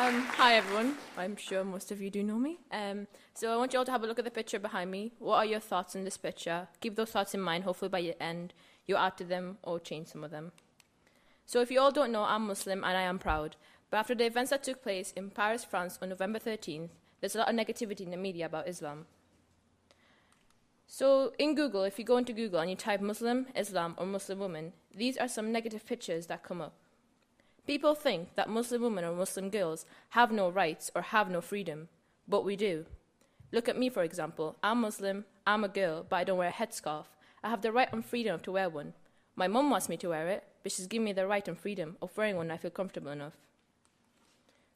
Hi everyone. I'm sure most of you do know me. So I want you all to have a look at the picture behind me. What are your thoughts on this picture? Keep those thoughts in mind. Hopefully by the end you'll add to them or change some of them. So if you all don't know, I'm Muslim and I am proud. But after the events that took place in Paris, France on November 13th, there's a lot of negativity in the media about Islam. So in Google, if you go into Google and you type Muslim, Islam or Muslim woman, these are some negative pictures that come up. People think that Muslim women or Muslim girls have no rights or have no freedom, but we do. Look at me, for example. I'm Muslim, I'm a girl, but I don't wear a headscarf. I have the right and freedom to wear one. My mum wants me to wear it, but she's given me the right and freedom of wearing one when I feel comfortable enough.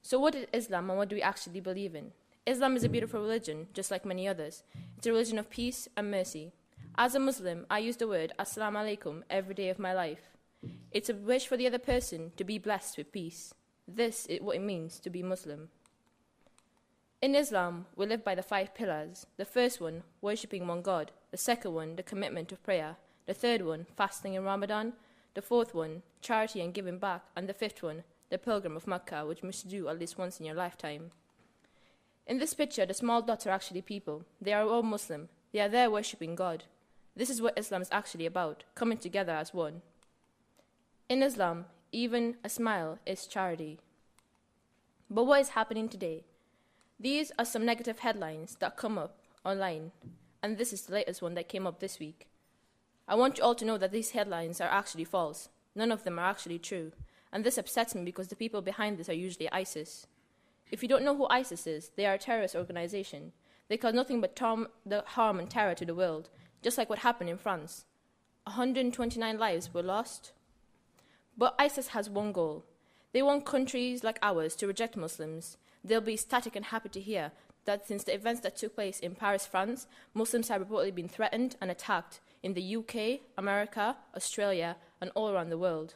So what is Islam and what do we actually believe in? Islam is a beautiful religion, just like many others. It's a religion of peace and mercy. As a Muslim, I use the word Assalamu alaikum every day of my life. It's a wish for the other person to be blessed with peace. This is what it means to be Muslim. In Islam, we live by the 5 pillars. The first one, worshipping one God. The second one, the commitment of prayer. The third one, fasting in Ramadan. The fourth one, charity and giving back. And the fifth one, the pilgrim of Mecca, which you must do at least once in your lifetime. In this picture, the small dots are actually people. They are all Muslim. They are there worshipping God. This is what Islam is actually about, coming together as one. In Islam, even a smile is charity. But what is happening today? These are some negative headlines that come up online, and this is the latest one that came up this week. I want you all to know that these headlines are actually false. None of them are actually true, and this upsets me because the people behind this are usually ISIS. If you don't know who ISIS is, they are a terrorist organization. They cause nothing but harm and terror to the world, just like what happened in France. 129 lives were lost. But ISIS has one goal. They want countries like ours to reject Muslims. They'll be ecstatic and happy to hear that since the events that took place in Paris, France, Muslims have reportedly been threatened and attacked in the UK, America, Australia, and all around the world.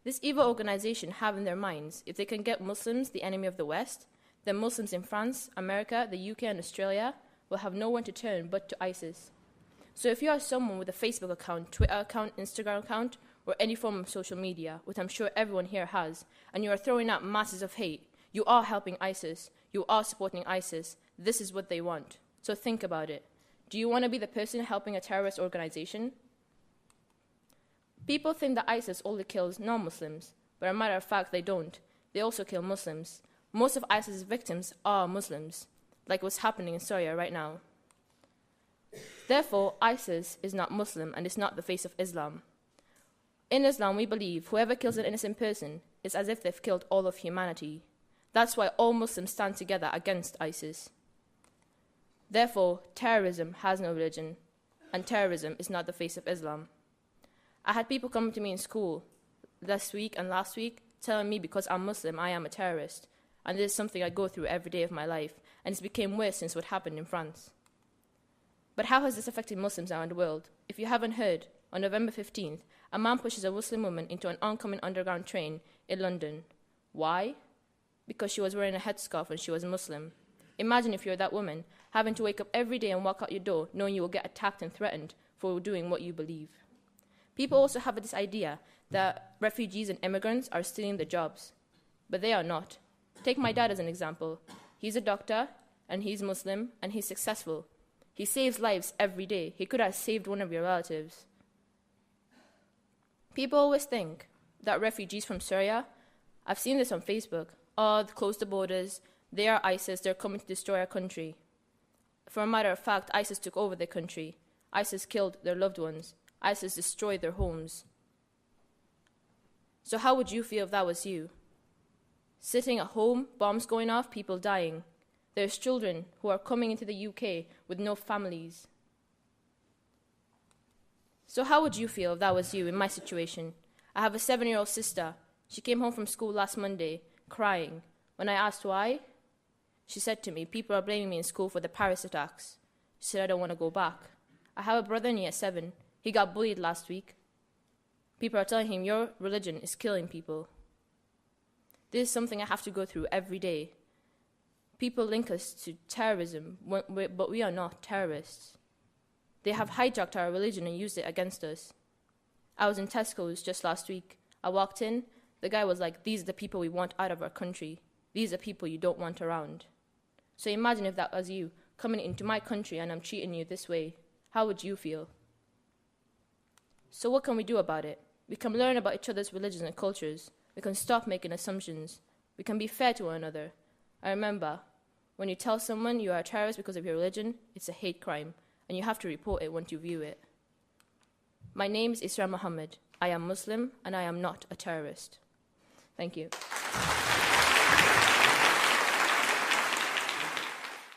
This evil organization have in their minds, if they can get Muslims the enemy of the West, then Muslims in France, America, the UK, and Australia will have no one to turn but to ISIS. So if you are someone with a Facebook account, Twitter account, Instagram account, or any form of social media, which I'm sure everyone here has, and you are throwing out masses of hate, you are helping ISIS. You are supporting ISIS. This is what they want. So think about it. Do you want to be the person helping a terrorist organization? People think that ISIS only kills non-Muslims, but as a matter of fact, they don't. They also kill Muslims. Most of ISIS's victims are Muslims, like what's happening in Syria right now. Therefore, ISIS is not Muslim and is not the face of Islam. In Islam, we believe whoever kills an innocent person is as if they've killed all of humanity. That's why all Muslims stand together against ISIS. Therefore, terrorism has no religion, and terrorism is not the face of Islam. I had people come to me in school this week and last week telling me because I'm Muslim, I am a terrorist, and this is something I go through every day of my life, and it's become worse since what happened in France. But how has this affected Muslims around the world? If you haven't heard, on November 15th, a man pushes a Muslim woman into an oncoming underground train in London. Why? Because she was wearing a headscarf and she was Muslim. Imagine if you're that woman, having to wake up every day and walk out your door knowing you will get attacked and threatened for doing what you believe. People also have this idea that refugees and immigrants are stealing the jobs, but they are not. Take my dad as an example. He's a doctor, and he's Muslim, and he's successful. He saves lives every day. He could have saved one of your relatives. People always think that refugees from Syria, I've seen this on Facebook, close the borders, they are ISIS, they're coming to destroy our country. For a matter of fact, ISIS took over their country. ISIS killed their loved ones. ISIS destroyed their homes. So how would you feel if that was you? Sitting at home, bombs going off, people dying. There's children who are coming into the UK with no families. So how would you feel if that was you in my situation? I have a 7-year-old sister. She came home from school last Monday, crying. When I asked why, she said to me, people are blaming me in school for the Paris attacks. She said, I don't want to go back. I have a brother in year 7. He got bullied last week. People are telling him, your religion is killing people. This is something I have to go through every day. People link us to terrorism, but we are not terrorists. They have hijacked our religion and used it against us. I was in Tesco's just last week. I walked in. The guy was like, these are the people we want out of our country. these are people you don't want around. So imagine if that was you coming into my country and I'm treating you this way. How would you feel? So what can we do about it? We can learn about each other's religions and cultures. We can stop making assumptions. We can be fair to one another. And remember, when you tell someone you are a terrorist because of your religion, it's a hate crime, and you have to report it once you view it. My name is Isra Muhammad. I am Muslim, and I am not a terrorist. Thank you.